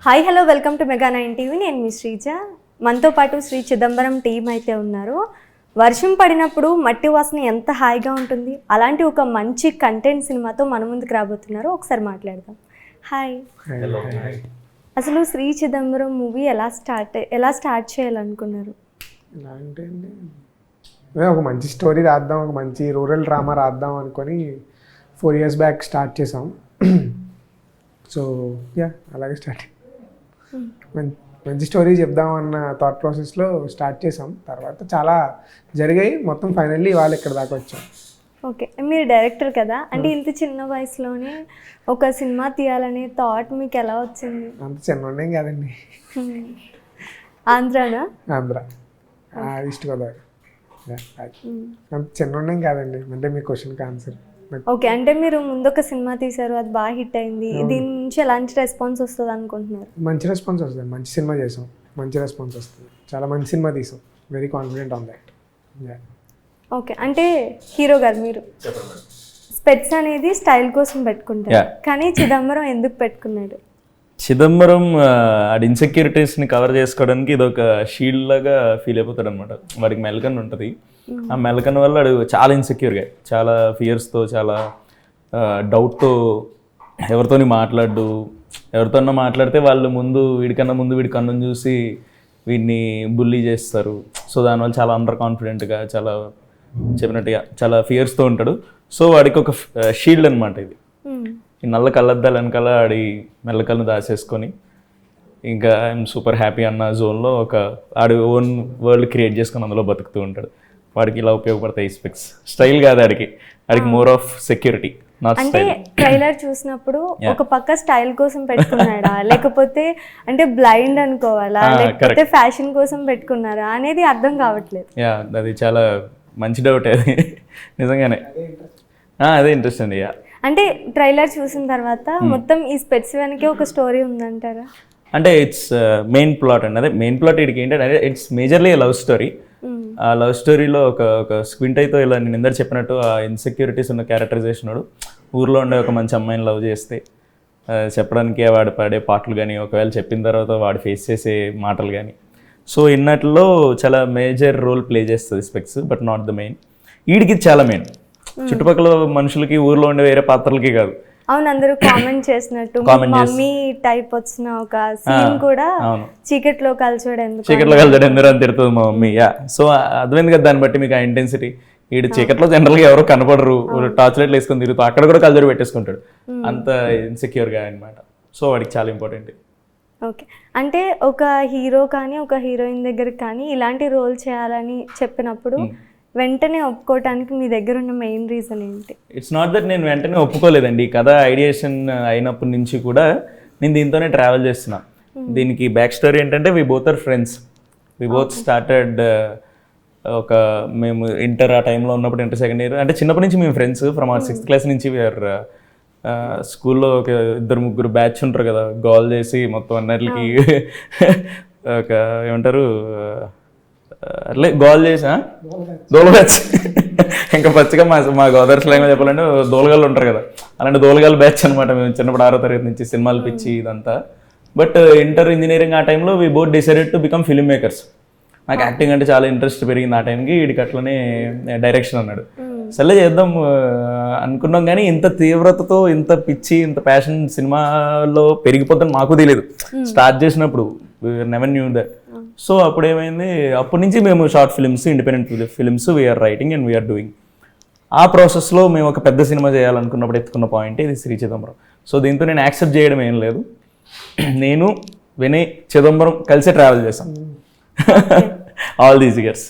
Hi hello welcome to mega 9 TV. నేను మీ శ్రీజ. మనతో పాటు శ్రీ చిదంబరం టీం అయితే ఉన్నారు. వర్షం పడినప్పుడు మట్టి వాసన ఎంత హాయిగా ఉంటుంది, అలాంటి ఒక మంచి కంటెంట్ సినిమాతో మన ముందుకు రాబోతున్నారు. ఒకసారి మాట్లాడదాం. హాయ్. అసలు శ్రీ చిదంబరం మూవీ ఎలా స్టార్ట్ చేయాలనుకున్నారు? ఎలా అంటే ఒక మంచి స్టోరీ రాద్దాం, ఒక మంచి రూరల్ డ్రామా రాద్దాం అనుకొని 4 years బ్యాక్ స్టార్ట్ చేసాం. సో అలాగే స్టార్ట్ మంచి స్టోరీ చెప్దాం అన్న థాట్ ప్రాసెస్లో స్టార్ట్ చేసాం. తర్వాత చాలా జరిగాయి, మొత్తం ఫైనల్లీ వాళ్ళు ఇక్కడ దాకా వచ్చాం. ఓకే, మీరు డైరెక్టర్ కదా, అంటే ఇంత చిన్న వయసులోనే ఒక సినిమా తీయాలనే థాట్ మీకు ఎలా వచ్చింది? అంత చిన్న ఉండేం కాదండి. ఆంధ్రానా? ఆంధ్ర, ఈస్ట్ గోదావరి. అంత చిన్న ఉండేం కాదండి, అంటే మీ క్వశ్చన్కి ఆన్సర్. ఓకే, అంటే మీరు ముందు ఒక సినిమా తీశారు, అది బాగా హిట్ అయింది. దీని నుంచి ఎలాంటి రెస్పాన్స్ వస్తుంది అనుకుంటున్నారు? మంచి రెస్పాన్స్ వస్తుంది. మంచి సినిమా చేసాం, మంచి రెస్పాన్స్ వస్తుంది. చాలా మంచి సినిమా తీసాం. Very confident on that. Okay, అంటే హీరో గారు మీరు స్పెట్స్ అనేది స్టైల్ కోసం పెట్టుకుంటారు, కానీ చిదంబరం ఎందుకు పెట్టుకున్నాడు? చిదంబరం ఆడి ఇన్సెక్యూరిటీస్ని కవర్ చేసుకోవడానికి ఇది ఒక షీల్డ్ లాగా ఫీల్ అయిపోతాడు అనమాట. వాడికి మెలకన్ ఉంటుంది. ఆ మెలకన్ వల్ల వాడు చాలా ఇన్సెక్యూర్గా, చాలా ఫియర్స్తో, చాలా డౌట్తో ఎవరితోని మాట్లాడు. ఎవరితోనో మాట్లాడితే వాళ్ళు వీడికన్నా ముందు వీడి కన్నుని చూసి వీడిని బుల్లీ చేస్తారు. సో దానివల్ల చాలా అండర్ కాన్ఫిడెంట్గా, చాలా చెప్పినట్టుగా చాలా ఫియర్స్తో ఉంటాడు. సో వాడికి ఒక షీల్డ్ అనమాట ఇది. ఈ నల్ల కళ్ళద్దాలు వెనకాల ఆడి మెల్లకల్ని దాచేసుకొని ఇంకా ఐఎమ్ సూపర్ హ్యాపీ అన్న జోన్లో ఆడి ఓన్ వరల్డ్ క్రియేట్ చేసుకొని అందులో బతుకుతూ ఉంటాడు. వాడికి ఇలా ఉపయోగపడతాయి ఈ స్పెక్స్. స్టైల్ కాదు ఆడికి మోర్ ఆఫ్ సెక్యూరిటీ, నాట్ అంటే స్టైల్. ట్రైలర్ చూసినప్పుడు ఒక పక్క స్టైల్ కోసం పెట్టుకున్నాడా, లేకపోతే అంటే బ్లైండ్ అనుకోవాలా, లేకపోతే ఫ్యాషన్ కోసం పెట్టుకున్నారా అనేది అర్థం కావట్లేదు. అది చాలా మంచి డౌట్ అది నిజంగానే. అదే ఇంట్రెస్ట్ అండి. అంటే ట్రైలర్ చూసిన తర్వాత మొత్తం ఈ స్పెట్స్ వెనకే ఒక స్టోరీ ఉందంటారా? అంటే ఇట్స్ మెయిన్ ప్లాట్ అండి. అదే మెయిన్ ప్లాట్ వీడికి ఏంటంటే ఇట్స్ మేజర్లీ లవ్ స్టోరీ. ఆ లవ్ స్టోరీలో ఒక స్క్వింట్ అయితే ఇలా నేను ఇందరు చెప్పినట్టు ఆ ఇన్సెక్యూరిటీస్ ఉన్న క్యారెక్టరైజేషన్ ఊర్లో ఉండే ఒక మంచి అమ్మాయిని లవ్ చేస్తే చెప్పడానికి వాడు పాడే పాటలు కానీ, ఒకవేళ చెప్పిన తర్వాత వాడు ఫేస్ చేసే మాటలు కానీ, సో ఇన్నట్లో చాలా మేజర్ రోల్ ప్లే చేస్తుంది specs, but not the main. వీడికి చాలా మెయిన్. చుట్టుపక్కల మనుషులకి, ఊర్లో ఉండే వేరే పాత్రలకి కాదు. అవును, అందరూ కామెంట్ చేసినట్టు మమ్మీ టైప్ వచ్చిన ఒక సీన్ కూడా చీకట్లో కలిసాడు ఎందుకు అని తిడుతుంది మా మమ్మీ. సో అర్థమైంది కదా, దాన్ని బట్టి మీకు ఆ ఇంటెన్సిటీ. వీడు చీకట్లో జనరల్గా ఎవరో కనపడరు, టార్చ్ లైట్లు వేసుకొని తిరుగుతూ అక్కడ కూడా కల్చర్ పెట్టేసుకుంటాడు. అంత ఇన్సెక్యూర్గా అనమాట. సో వాడికి చాలా ఇంపార్టెంట్. ఓకే, అంటే ఒక హీరో కానీ ఒక హీరోయిన్ దగ్గర కానీ ఇలాంటి రోల్ చేయాలని చెప్పినప్పుడు వెంటనే ఒప్పుకోవటానికి మీ దగ్గర ఉన్న మెయిన్ రీజన్ ఏంటి? ఇట్స్ నాట్ దట్ నేను వెంటనే ఒప్పుకోలేదండి. ఈ కథ ఐడియేషన్ అయినప్పటి నుంచి కూడా నేను దీంతోనే ట్రావెల్ చేస్తున్నా. దీనికి బ్యాక్ స్టోరీ ఏంటంటే we both are friends. We both started మేము ఇంటర్ ఆ టైంలో ఉన్నప్పుడు, ఇంటర్ సెకండ్ ఇయర్, అంటే చిన్నప్పటి నుంచి మేము friends. From our 6th class నుంచి వీఆర్ స్కూల్లో ఒక 2-3 బ్యాచ్ ఉంటారు కదా, గోల్ చేసి మొత్తం అన్నిటికి ఒక ఏమంటారు అట్లే గోల్ చేసా దోల బ్యాచ్. ఇంకా పచ్చిగా మా గోదావరి స్లాంగ్లో చెప్పాలంటే దోలగాళ్ళు ఉంటారు కదా, అలాంటి దోలగాళ్ళ బ్యాచ్ అనమాట. మేము చిన్నప్పుడు 6వ తరగతి నుంచి సినిమాలు పిచ్చి ఇదంతా. బట్ ఇంటర్ ఇంజనీరింగ్ ఆ టైంలో we both decided to become film makers. నాకు యాక్టింగ్ అంటే చాలా ఇంట్రెస్ట్ పెరిగింది ఆ టైంకి. వీడికి అట్లనే డైరెక్షన్ అన్నాడు. సరే చేద్దాం అనుకున్నాం, కానీ ఇంత తీవ్రతతో, ఇంత పిచ్చి, ఇంత ప్యాషన్ సినిమాలో పెరిగిపోతుందని మాకు తెలియదు స్టార్ట్ చేసినప్పుడు. Never knew that. సో అప్పుడు ఏమైంది, అప్పటి నుంచి మేము short films, independent films we are writing and we are doing. ఆ ప్రాసెస్లో మేము ఒక పెద్ద సినిమా చేయాలనుకున్నప్పుడు ఎత్తుకున్న పాయింట్ ఇది శ్రీ చిదంబరం. సో దీంతో నేను యాక్సెప్ట్ చేయడం ఏం లేదు. నేను వినయ్ చిదంబరం కలిసి ట్రావెల్ చేశాం ఆల్ దీస్ ఇయర్స్.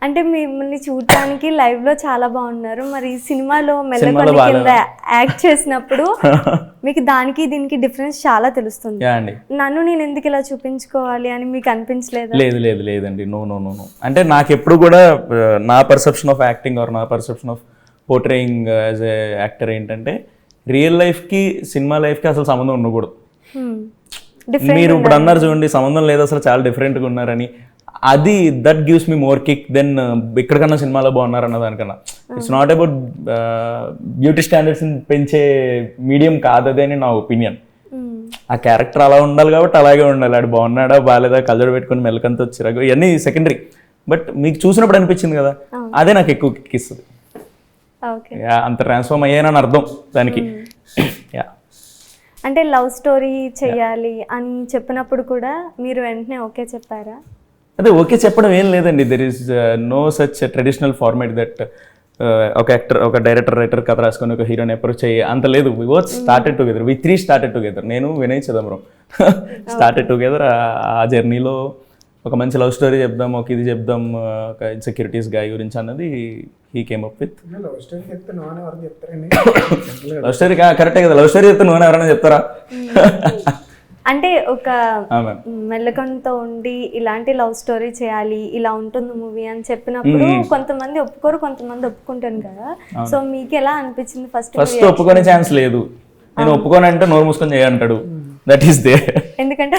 అంటే మిమ్మల్ని చూడటానికి లైవ్ లో చాలా బాగున్నారు, మరి సినిమాలో మెల్లకొండ కింద యాక్ట్ చేసినప్పుడు మీకు దానికి దీనికి డిఫరెన్స్ చాలా తెలుస్తుంది. నన్ను నేను ఎందుకు ఇలా చూపించుకోవాలి అని మీకు అనిపించలేదు? లేదండి. నో. అంటే నాకు ఎప్పుడు కూడా నా పర్సెప్షన్ ఆఫ్ యాక్టింగ్ ఆర్ నా perception of portraying as a actor ఏంటంటే, రియల్ లైఫ్కి సినిమా లైఫ్కి అసలు సంబంధం ఉండకూడదు. మీరు ఇప్పుడు అన్నారు చూడండి, సంబంధం లేదు అసలు, చాలా డిఫరెంట్గా ఉన్నారని. అది that gives me more kick than ఎక్కడికన్నా సినిమాలో బాగున్నారు అన్న దానికన్నా. It's not about beauty standards పెంచే మీడియం కాదు అది అని నా ఒపీనియన్. ఆ క్యారెక్టర్ అలా ఉండాలి కాబట్టి అలాగే ఉండాలి. ఆడు బాగున్నాడా బాగాలేదా కళ్ళజోడు పెట్టుకుని మెల్లకంతా వచ్చిరాగు ఇవన్నీ సెకండరీ. బట్ మీకు చూసినప్పుడు అనిపించింది కదా, అదే నాకు ఎక్కువ కిక్కిస్తుంది. ఓకే. అంత ట్రాన్స్ఫార్మ్ అయ్యానని అర్థం దానికి. యా అంటే లవ్ స్టోరీ చెయ్యాలి అని చెప్పినప్పుడు కూడా మీరు వెంటనే ఓకే చెప్పారా? అదే ఓకే చెప్పడం ఏం లేదండి. There is no such traditional format that ఒక యాక్టర్ ఒక డైరెక్టర్ రైటర్ కథ రాసుకొని ఒక హీరోని అప్రోచ్ చేయి అంత లేదు. We both started together, we three started together. నేను వినయ్ చిదంబరం స్టార్టెడ్ టుగెదర్. ఆ జర్నీలో ఒక మంచి లవ్ స్టోరీ చెప్దాం, ఒక ఇది చెప్దాం, ఒక ఇన్సెక్యూరిటీస్ గాయ గురించి అన్నది he came up with. Love story చెప్తే నోన్ ఎవరు చెప్తారండి? లవ్ స్టోరీ కరెక్టే కదా, లవ్ స్టోరీ చెప్తే నువ్వు ఎవరైనా చెప్తారా? అంటే ఒక మెల్లకంతో ఉండి ఇలాంటి లవ్ స్టోరీ చేయాలి, ఇలా ఉంటుంది మూవీ అని చెప్పినప్పుడు కొంతమంది ఒప్పుకోరు, కొంతమంది ఒప్పుకుంటాను కదా. సో మీకు ఎలా అనిపించింది? ఫస్ట్ ఒప్పుకునే ఛాన్స్ లేదు. నేను ఒప్పుకోనంటే నోరు మూసుకొని చేయంటాడు. That is they. ఎందుకంటే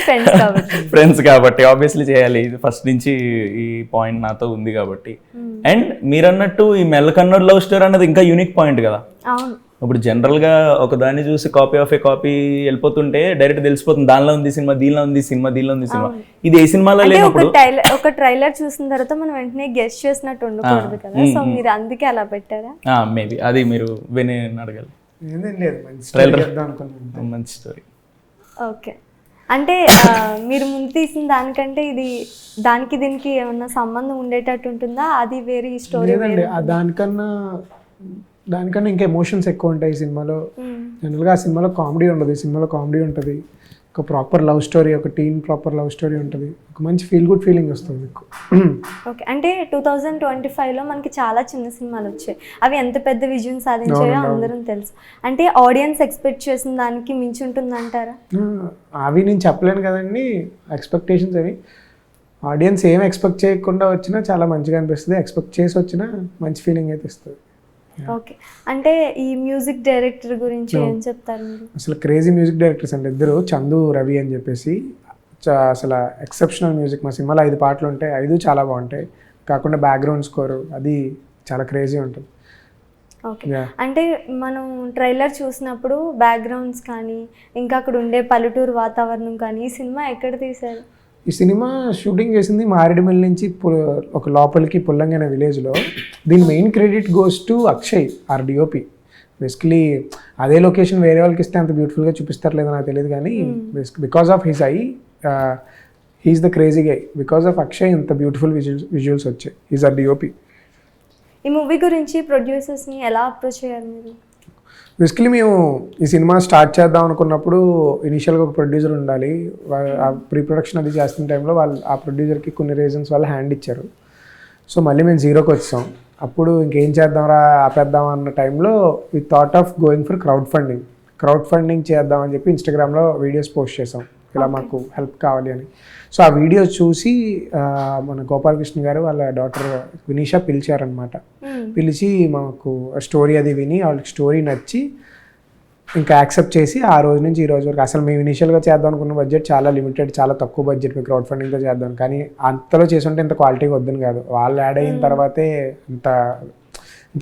ఫ్రెండ్స్ కాబట్టి ఆబ్వియస్లీ చేయాలి. ఇది ఫస్ట్ నుంచి ఈ పాయింట్ నాతో ఉంది కాబట్టి. అండ్ మీరు అన్నట్టు ఈ మెల్లకన్నోడు లవ్ స్టోరీ అన్నది ఇంకా యూనిక్ పాయింట్ కదా. అవును. ఇప్పుడు జనరల్గా ఒక దాన్ని చూసి కాపీ ఆఫ్ ఏ కాపీ వెళ్ళిపోతుంటే డైరెక్ట్ తెలిసిపోతుంది దానిలో ఉంది సినిమా, దీనిలో ఉంది సినిమా, దీనిలో ఉంది సినిమా. ఇది ఏ సినిమాలో లేనప్పుడు ఒక ట్రైలర్ చూసిన తర్వాత మనం వెంటనే గెస్ట్ చేసినట్టు ఉండకూడదు కదా. సో మీరు అందుకే అలా పెట్టారా? మేబీ అది మీరు విని అడగాలి. మంచి స్టోరీ. ఓకే. అంటే మీరు ముందు తీసిన దానికంటే ఇది దానికి దీనికి ఏమన్నా సంబంధం ఉండేటట్టు ఉంటుందా? అది వేరే స్టోరీ లేదండి. దానికన్నా ఇంకా ఎమోషన్స్ ఎక్కువ ఉంటాయి ఈ సినిమాలో. జనరల్గా ఆ సినిమాలో కామెడీ ఉండదు, ఈ సినిమాలో కామెడీ ఉంటుంది. ఒక ప్రాపర్ లవ్ స్టోరీ, ఒక టీన్ ప్రాపర్ లవ్ స్టోరీ ఉంటుంది. ఒక మంచి ఫీల్ గుడ్ ఫీలింగ్ వస్తుంది మీకు. ఓకే. అంటే 2025లో మనకి చాలా చిన్న సినిమాలు వచ్చాయి, అవి ఎంత పెద్ద విజయం సాధించాయో అందరం తెలుసు. అంటే ఆడియన్స్ ఎక్స్పెక్ట్ చేసిన దానికి మించి ఉంటుందంటారా? అవి నేను చెప్పలేను కదండి ఎక్స్పెక్టేషన్స్. అవి ఆడియన్స్ ఏం ఎక్స్పెక్ట్ చేయకుండా వచ్చినా చాలా మంచిగా అనిపిస్తుంది, ఎక్స్పెక్ట్ చేసి వచ్చినా మంచి ఫీలింగ్ అయితే ఇస్తుంది. ఓకే. అంటే ఈ మ్యూజిక్ డైరెక్టర్ గురించి ఏం చెప్తారు మీరు? అసలు క్రేజీ మ్యూజిక్ డైరెక్టర్స్ అంటే ఇద్దరు, చందు రవి అని చెప్పేసి. అసలు ఎక్సెప్షనల్ మ్యూజిక్. మా సినిమాలో 5 పాటలు ఉంటాయి, 5 చాలా బాగుంటాయి. కాకుండా బ్యాక్గ్రౌండ్ స్కోరు అది చాలా క్రేజీ ఉంటుంది. ఓకే. అంటే మనం ట్రైలర్ చూసినప్పుడు బ్యాక్గ్రౌండ్స్ కానీ ఇంకా అక్కడ ఉండే పల్లెటూరు వాతావరణం కానీ, ఈ సినిమా ఎక్కడ తీశారు? ఈ సినిమా షూటింగ్ చేసింది మారేడుమిల్లి నుంచి ఒక లోపలికి పుల్లంగి అనే విలేజ్లో. దీని main credit goes to Akshay, our DOP. Basically అదే లొకేషన్ వేరే వాళ్ళకి ఇస్తే అంత బ్యూటిఫుల్గా చూపిస్తారు లేదో నాకు తెలియదు, కానీ because of his I he is the crazy guy. Because of Akshay ఇంత బ్యూటిఫుల్ విజువల్స్ వచ్చాయి. He's our DOP. ఈ మూవీ గురించి ప్రొడ్యూసర్స్ని ఎలా అప్రోచ్ చేయాలి మీరు? బేసికలీ మేము ఈ సినిమా స్టార్ట్ చేద్దాం అనుకున్నప్పుడు ఇనీషియల్గా ఒక ప్రొడ్యూసర్ ఉండాలి. ఆ ప్రీ ప్రొడక్షన్ అది చేస్తున్న టైంలో ఆ ప్రొడ్యూసర్కి కొన్ని రీజన్స్ వల్ల హ్యాండ్ ఇచ్చారు. సో మళ్ళీ మేము జీరోకి వచ్చాం. అప్పుడు ఇంకేం చేద్దాంరా ఆపేద్దాం అన్న టైంలో we thought of going for crowd funding చేద్దామని చెప్పి ఇన్స్టాగ్రామ్లో వీడియోస్ పోస్ట్ చేసాం, ఇలా మాకు హెల్ప్ కావాలి అని. సో ఆ వీడియోస్ చూసి మన గోపాలకృష్ణ గారు వాళ్ళ డాటర్ వినీషా పిలిచారనమాట. పిలిచి మాకు స్టోరీ అది విని వాళ్ళకి స్టోరీ నచ్చి ఇంకా యాక్సెప్ట్ చేసి ఆ రోజు నుంచి ఈ రోజు వరకు. అసలు మేము ఇనిషియల్గా చేద్దాం అనుకున్న బడ్జెట్ చాలా లిమిటెడ్, చాలా తక్కువ బడ్జెట్ మేము క్రౌడ్ ఫండింగ్తో చేద్దాం, కానీ అంతలో చేసుంటే ఇంత క్వాలిటీగా వద్దని కాదు, వాళ్ళు యాడ్ అయిన తర్వాతే ఇంత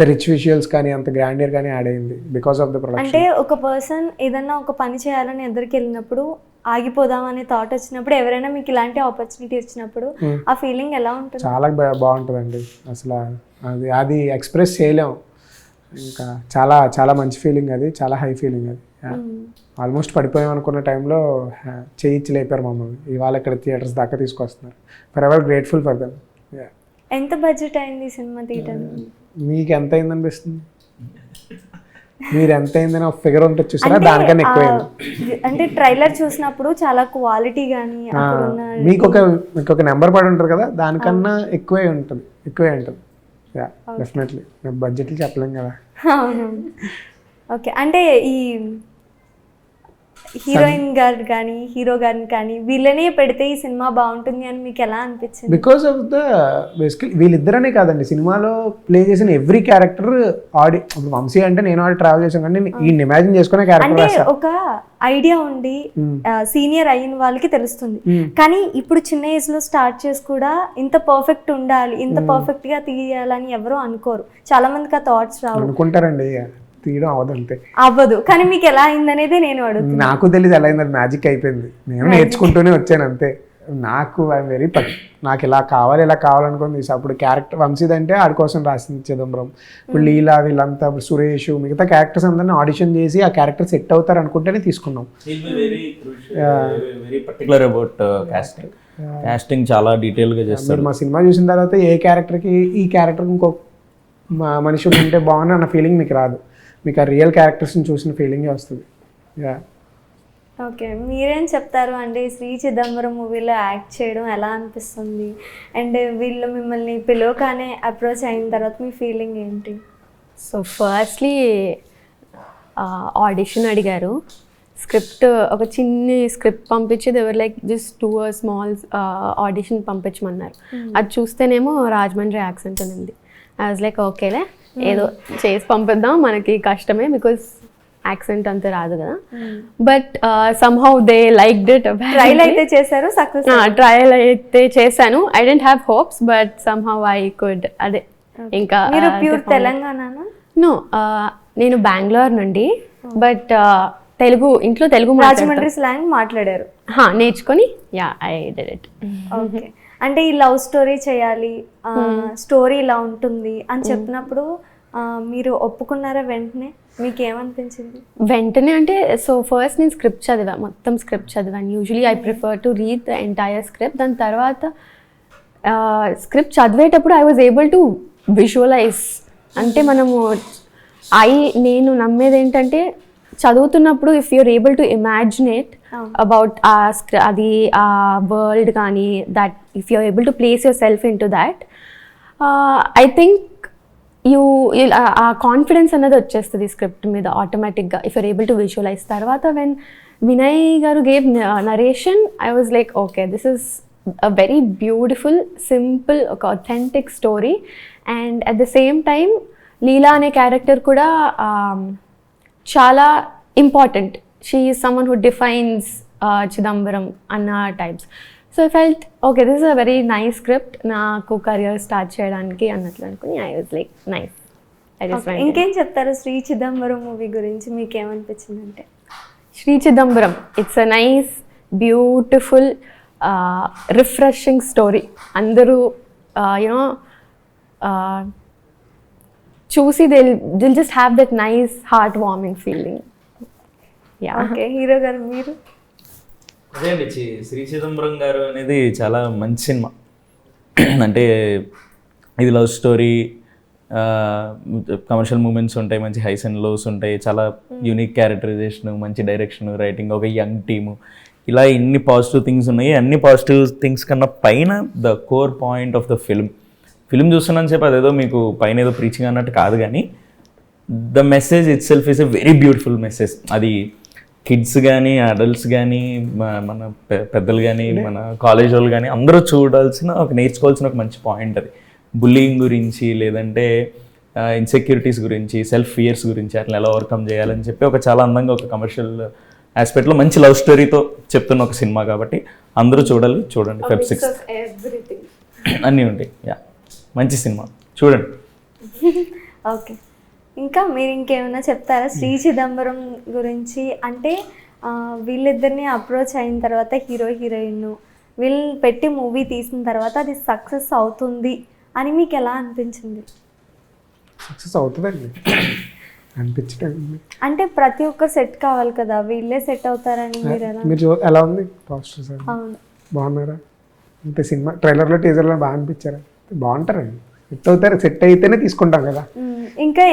రిచ్ విజువల్స్ కానీ అంత గ్రాండియర్ కానీ యాడ్ అయింది బికాస్ ఆఫ్ ద ప్రొడక్షన్. అంటే ఒక పర్సన్ ఏదన్నా ఒక పని చేయాలని ఎదురుకి వెళ్ళినప్పుడు ఆగిపోదాం అనే థాట్ వచ్చినప్పుడు, ఎవరైనా మీకు ఇలాంటి ఆపర్చునిటీ వచ్చినప్పుడు ఆ ఫీలింగ్ ఎలా ఉంటుంది? చాలా బాగుంటుందండి. అసలు అది ఎక్స్ప్రెస్ చేయలేము. ఇంకా చాలా చాలా మంచి ఫీలింగ్, అది చాలా హై ఫీలింగ్. అది ఆల్మోస్ట్ పడిపోయాం అనుకున్న టైంలో చేయించి లేపారు మమ్మల్ని. ఇవాళ ఇక్కడ థియేటర్స్ దాకా తీసుకొస్తున్నారు. For ever grateful for them. ఎంత బడ్జెట్ అయింది సినిమా తీయడానికి? మీకు ఎంత అయింది అనిపిస్తుంది? మీరు ఎంత అయిందని ఒక ఫిగర్ ఉంటుంది చూసారా, దానికన్నా ఎక్కువైంది. అంటే ట్రైలర్ చూసినప్పుడు చాలా క్వాలిటీ కానీ మీకు ఒక నెంబర్ పడి ఉంటుంది కదా, దానికన్నా ఎక్కువే ఉంటుంది. Yeah definitely. బడ్జెట్లు చెప్పలేం కదా. ఓకే. అంటే ఈ హీరోయిన్ గారు కానీ హీరో గారిని కానీ వీళ్ళనే పెడితే ఈ సినిమా బాగుంటుంది అని మీకు ఎలా అనిపించింది? బికాస్ ఆఫ్ ద బేసికలీ వీళ్ళిద్దరనే కాదండి, సినిమాలో ప్లే చేసిన ఎవ్రీ క్యారెక్టర్ ఇప్పుడు వంశీ అంటే నేను ఆడి ట్రావెల్ చేసాను కానీ ఈ ఇమాజిన్ చేసుకునే క్యారెక్టర్. అంటే ఒక ఐడియా ఉండి సీనియర్ అయిన వాళ్ళకి తెలుస్తుంది, కానీ ఇప్పుడు చిన్న ఏజ్ లో స్టార్ట్ చేసి కూడా ఇంత పర్ఫెక్ట్ ఉండాలి, ఇంత పర్ఫెక్ట్ గా తీయాలని ఎవరు అనుకోరు. చాలా మందికి ఆ థాట్స్ రావు. అనుకుంటారండి, తీయడం అవదు అంతే. అవ్వదు, కానీ మీకు ఎలా అయిందనేది నేను అడుగుతాను. నాకు తెలియదు ఎలా అయింది, మ్యాజిక్ అయిపోయింది. నేను నేర్చుకుంటూనే వచ్చాను అంతే. నాకు ఐఎమ్ వెరీ నాకు ఇలా కావాలనుకుంది. అప్పుడు క్యారెక్టర్ వంశీద్ అంటే ఆడి కోసం రాసింది చిదంబరం. ఇప్పుడు లీలా వీళ్ళంతా సురేష్ మిగతా క్యారెక్టర్స్ అందరినీ ఆడిషన్ చేసి ఆ క్యారెక్టర్ సెట్ అవుతారు అనుకుంటేనే తీసుకున్నాం. వెరీ పర్టికులర్ అబౌట్ కాస్టింగ్ చాలా డీటెయిల్గా చేస్తారు. మా సినిమా చూసిన తర్వాత ఏ క్యారెక్టర్కి ఈ క్యారెక్టర్కి ఇంకో మనిషి ఉంటే బాగుంది అన్న ఫీలింగ్ మీకు రాదు. మీకు ఆ రియల్ క్యారెక్టర్స్ని చూసిన ఫీలింగే వస్తుంది. ఓకే, మీరేం చెప్తారు అండి? శ్రీ చిదంబరం మూవీలో యాక్ట్ చేయడం ఎలా అనిపిస్తుంది? అండ్ వీళ్ళు మిమ్మల్ని పిలవగానే అప్రోచ్ అయిన తర్వాత మీ ఫీలింగ్ ఏంటి? సో ఫస్ట్లీ ఆడిషన్ అడిగారు. స్క్రిప్ట్ ఒక చిన్న స్క్రిప్ట్ పంపించి దేవర్ లైక్ జస్ట్ 2 స్మాల్ ఆడిషన్ పంపించమన్నారు. అది చూస్తేనేమో రాజమండ్రి యాక్సెంట్ ఉంది. ఐ వాజ్ లైక్ ఓకేలే, ఏదో చేసి పంపిద్దాం, మనకి కష్టమే బికాస్ యాక్సెంట్ అంతా రాదు కదా. But somehow they liked it. Trial అయితే చేశారు, సక్సెస్? ట్రయల్ అయితే చేశాను. I don't have hopes but somehow I could. అదే ఇంకా మీరు ప్యూర్ తెలంగాణనా? నో, నేను బెంగళూరు నుండి, బట్ తెలుగు, ఇంట్లో తెలుగు రాజమండ్రి స్లాంగ్ మాట్లాడారు, నేర్చుకొని yeah I did it. Okay, అంటే ఈ లవ్ స్టోరీ చేయాలి, స్టోరీ ఇలా ఉంటుంది అని చెప్పినప్పుడు మీరు ఒప్పుకున్నారా వెంటనే? మీకు ఏమనిపించింది వెంటనే? అంటే సో ఫస్ట్ నేను స్క్రిప్ట్ చదివా, మొత్తం స్క్రిప్ట్ చదివాను. Usually I prefer to read the entire script. దాని తర్వాత స్క్రిప్ట్ చదివేటప్పుడు I was able to visualize. అంటే మనము నేను నమ్మేది ఏంటంటే చదువుతున్నప్పుడు if you're able to imaginate about అది ఆ వరల్డ్ కానీ that if you're able to place yourself into that, I think ఆ కాన్ఫిడెన్స్ అనేది వచ్చేస్తుంది స్క్రిప్ట్ మీద ఆటోమేటిక్గా if you're able to visualize. తర్వాత వెన్ వినయ్ గారు gave narration, I was like okay, this is a very beautiful, simple, ఒక authentic story. And at the same time Leela అనే character కూడా చాలా important. She is someone who defines Chidambaram అన్న types. So I felt okay, this is a very nice script, నాకు career start చేయడానికి అన్నట్లు అనుకుని I was like nice. ఇంకేం చెప్తారు శ్రీ చిదంబరం మూవీ గురించి? మీకు ఏమనిపించింది అంటే? Shri Chidambaram, it's a nice, beautiful, refreshing story. అందరూ యునో చూసి they'll just have that nice heart warming feeling. Okay, hero గారు మీరు? అదే అండి, శ్రీ చిదంబరం గారు అనేది చాలా మంచి సినిమా. అంటే ఇది లవ్ స్టోరీ, కమర్షియల్ మూమెంట్స్ ఉంటాయి, మంచి హైస్ అండ్ లోస్ ఉంటాయి, చాలా యూనిక్ క్యారెక్టరైజేషన్, మంచి డైరెక్షన్, రైటింగ్, ఒక యంగ్ టీము, ఇలా ఇన్ని పాజిటివ్ థింగ్స్ ఉన్నాయి. అన్ని పాజిటివ్ థింగ్స్ కన్నా పైన the core point of the film చూస్తున్నాను చెప్పి అదేదో మీకు పైన ఏదో ప్రీచింగ్ అన్నట్టు కాదు, కానీ the message it self is a very beautiful message. అది కిడ్స్ కానీ, అడల్ట్స్ కానీ, మన పెద్దలు కానీ, మన కాలేజ్ వాళ్ళు కానీ అందరూ చూడాల్సిన, నేర్చుకోవాల్సిన ఒక మంచి పాయింట్ అది. బుల్లింగ్ గురించి, లేదంటే ఇన్సెక్యూరిటీస్ గురించి, సెల్ఫ్ ఫియర్స్ గురించి, అట్లా ఎలా ఓవర్కమ్ చేయాలని చెప్పి ఒక చాలా అందంగా ఒక కమర్షియల్ ఆస్పెక్ట్లో మంచి లవ్ స్టోరీతో చెప్తున్న ఒక సినిమా కాబట్టి అందరూ చూడండి. Feb 6 అన్నీ ఉంటాయి. యా, మంచి సినిమా, చూడండి. ఓకే, ఇంకా మీరు ఇంకేమైనా చెప్తారా శ్రీ చిదంబరం గురించి? అంటే వీళ్ళిద్దరిని అప్రోచ్ అయిన తర్వాత హీరో హీరోయిన్ వీళ్ళని పెట్టి మూవీ తీసిన తర్వాత అది సక్సెస్ అవుతుంది అని మీకు ఎలా అనిపించింది? సక్సెస్ అవుతుందండి అనిపించడం. అంటే ప్రతి ఒక్క సెట్ కావాలి కదా, వీళ్ళే సెట్ అవుతారని మీరు ఎలా ఉంది పోస్టర్స్? బాగున్నారా? అంటే సినిమా ట్రైలర్లో టీజర్లో బాగా అనిపించారా? బాగుంటారండి, సెట్ అవుతారు. సెట్ అయితేనే తీసుకుంటాం కదా. ఇంకా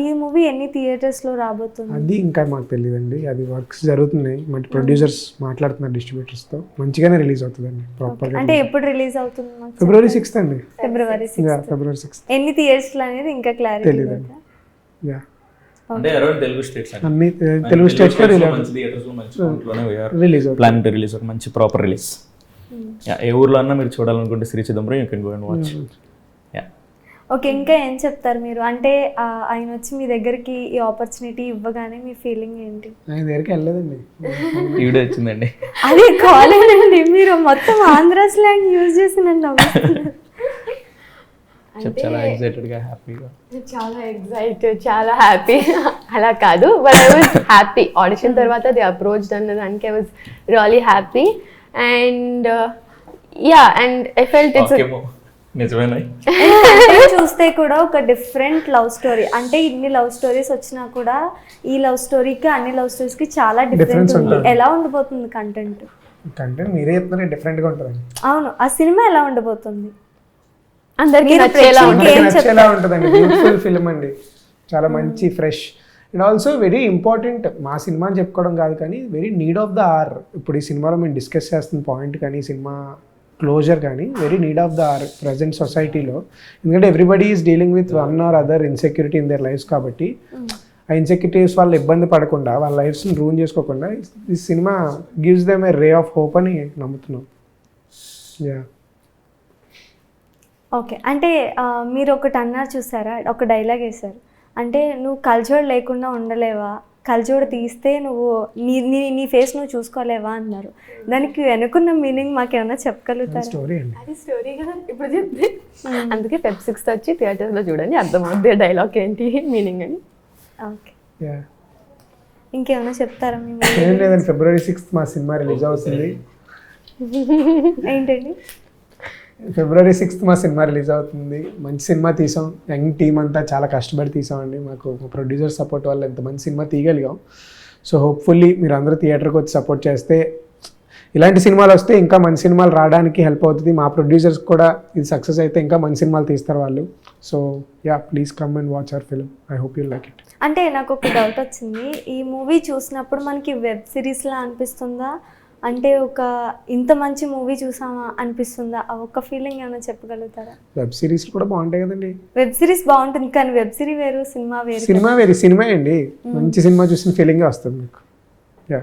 ఈ మూవీ ఎన్ని థియేటర్స్లో రాబోతుంది? అది ఇంకా మాకు తెలియదండి. అది వర్క్స్ జరుగుతున్నాయి, మంచి ప్రొడ్యూసర్స్ మాట్లాడుతున్నారు డిస్ట్రిబ్యూటర్స్తో. మంచిగానే రిలీజ్ అవుతుందండి ప్రాపర్గా. అంటే ఎప్పుడు రిలీజ్ అవుతుంది? February 6th అండి. February 6th. ఎన్ని థియేటర్స్లో అనేది ఇంకా క్లారిటీ తెలియదండి. అంటే అరౌండ్ తెలుగు స్టేట్స్, అన్ని తెలుగు స్టేట్స్లో రిలీజ్ ప్లాన్ టు రిలీజ్, ఒక మంచి ప్రాపర్ రిలీజ్. ఏ ఊర్లో అన్నా మీరు చూడాలనుకుంటే Shri Chidambaram you can go and watch. Okay, ఇంకా ఏం చెప్తారు మీరు? అంటే ఆయన వచ్చి మీ దగ్గరికి ఈ ఆపర్చునిటీ ఇవ్వగానే మీ ఫీలింగ్ ఏంటి? ఆయన దగ్గరికి వెళ్ళలేదండి, వీడియో వచ్చిందండి. అది కాలేనండి, మీరు మొత్తం ఆంధ్ర స్లాంగ్ యూజ్ చేసి నన్ను చాలా ఎక్సైటెడ్గా హ్యాపీగా. చాలా ఎక్సైటెడ్, చాలా హ్యాపీ. అలా కాదు, but I was happy. Audition తర్వాత దే అప్రోచ్డ్ అన్న దానికి I was really happy. And yeah, and I felt it's నిజమేనా? చూస్తే కూడా ఒక డిఫరెంట్ లవ్ స్టోరీ. అంటే ఇన్ని లవ్ స్టోరీస్ వచ్చినా కూడా ఈ లవ్ స్టోరీకి అన్ని లవ్ స్టోరీస్కి చాలా డిఫరెన్స్ ఉంది. ఎలా ఉండబోతుంది కంటెంట్? కంటెంట్ మీరే చెప్తున్నారు, డిఫరెంట్గా ఉంటుందండి. అవును, ఆ సినిమా ఎలా ఉండబోతుంది? అందరికీ మీరు నచ్చేలా ప్రేక్షకులకి ఉంటుంది. ఏం నచ్చేలా ఉంటుందండి. బ్యూటిఫుల్ ఫిల్మ్ అండి, చాలా మంచి fresh and also very important. మా సినిమా అని చెప్పుకోవడం కాదు కానీ very need of the hour. ఇప్పుడు ఈ సినిమాలో మేము డిస్కస్ చేస్తున్న పాయింట్ కానీ సినిమా క్లోజర్ కానీ very need of the hour present సొసైటీలో. ఎందుకంటే everybody is dealing with one or other insecurity in their lives. కాబట్టి ఆ ఇన్సెక్యూరిటీస్ వాళ్ళు ఇబ్బంది పడకుండా వాళ్ళ లైఫ్స్ని రూన్ చేసుకోకుండా ఈ cinema gives them A ray of hope అని నమ్ముతున్నాం. Yeah, okay. అంటే మీరు ఒకటి అన్నారు చూసారా, ఒక డైలాగ్ వేశారు. అంటే నువ్వు కల్చర్ లేకుండా ఉండలేవా, కల్చర్ తీస్తే నువ్వు నీ నీ నీ ఫేస్ నువ్వు చూసుకోలేవా అన్నారు. దానికి వెనుకున్న మీనింగ్ మాకేమైనా చెప్పగలుగుతారా? స్టోరీ అండి. అది స్టోరీ కదా ఇప్పుడు చెప్తే. అందుకే Feb 6th వచ్చి థియేటర్లో చూడండి, అర్థమవుతుంది డైలాగ్ ఏంటి మీనింగ్ అని. ఓకే, యా, ఇంకేమైనా చెప్తారా మీ ఏం లేదండి. February 6th మా సినిమా రిలీజ్ అవుతుంది. ఏంటండి? February 6th మా సినిమా రిలీజ్ అవుతుంది. మంచి సినిమా తీసాం, యంగ్ టీమ్ అంతా చాలా కష్టపడి తీసామండి. మాకు ప్రొడ్యూసర్ సపోర్ట్ వల్ల ఎంత మంచి సినిమా తీయగలిగాం. సో హోప్ఫుల్లీ మీరు అందరూ థియేటర్కి వచ్చి సపోర్ట్ చేస్తే, ఇలాంటి సినిమాలు వస్తే ఇంకా మంచి సినిమాలు రావడానికి హెల్ప్ అవుతుంది. మా ప్రొడ్యూసర్స్ కూడా ఇది సక్సెస్ అయితే ఇంకా మంచి సినిమాలు తీస్తారు వాళ్ళు. So yeah, please come and watch hour film. I hope you like it. అంటే నాకు ఒక డౌట్ వచ్చింది. ఈ మూవీ చూసినప్పుడు మనకి వెబ్ సిరీస్లా అనిపిస్తుందా, అంటే ఒక ఇంత మంచి మూవీ చూసామా అనిపిస్తుందా? ఆ ఒక్క ఫీలింగ్ ఏమైనా చెప్పగలుగుతారా? వెబ్ సిరీస్ కూడా బాగుంటాయి కదండి. వెబ్ సిరీస్ బాగుంటుంది కానీ వెబ్ సిరీస్ వేరు, సినిమా వేరు. సినిమా వేరు, సినిమా అండి. మంచి సినిమా చూసిన ఫీలింగే వస్తుంది మీకు. యా.